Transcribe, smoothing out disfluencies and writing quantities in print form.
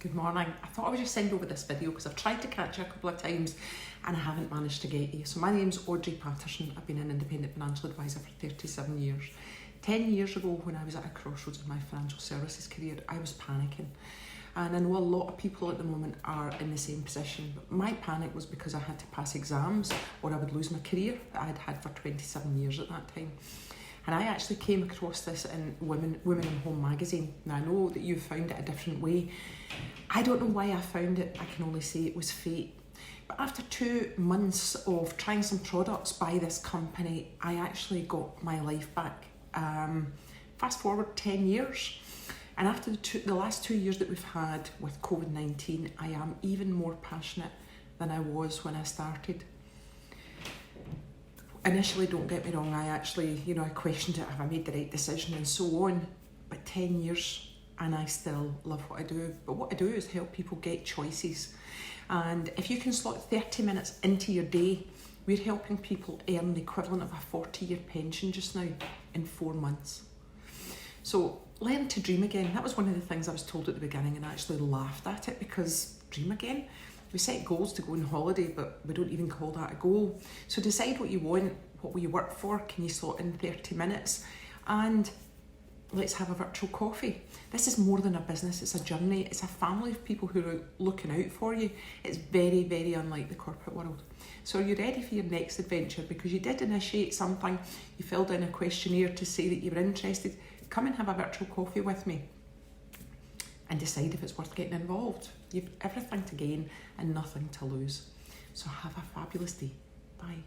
Good morning. I thought I would just send over this video because I've tried to catch you a couple of times and I haven't managed to get you. So my name's Audrey Patterson. I've been an independent financial advisor for 37 years. 10 years ago, when I was at a crossroads in my financial services career, I was panicking. And I know a lot of people at the moment are in the same position, but my panic was because I had to pass exams or I would lose my career that I'd had for 27 years at that time. And I actually came across this in Women in Home magazine. Now I know that you found it a different way. I don't know why I found it, I can only say it was fate. But after 2 months of trying some products by this company, I actually got my life back. Fast forward 10 years. And after the last 2 years that we've had with COVID-19, I am even more passionate than I was when I started. Initially, don't get me wrong, I actually, I questioned it, have I made the right decision and so on. But 10 years and I still love what I do. But what I do is help people get choices. And if you can slot 30 minutes into your day, we're helping people earn the equivalent of a 40-year pension just now in 4 months. So learn to dream again. That was one of the things I was told at the beginning and I actually laughed at it because dream again? We set goals to go on holiday, but we don't even call that a goal. So decide what you want, what will you work for, can you slot in 30 minutes? And let's have a virtual coffee. This is more than a business, it's a journey. It's a family of people who are looking out for you. It's very, very unlike the corporate world. So are you ready for your next adventure? Because you did initiate something, you filled in a questionnaire to say that you were interested. Come and have a virtual coffee with me and decide if it's worth getting involved. You've everything to gain and nothing to lose. So have a fabulous day. Bye.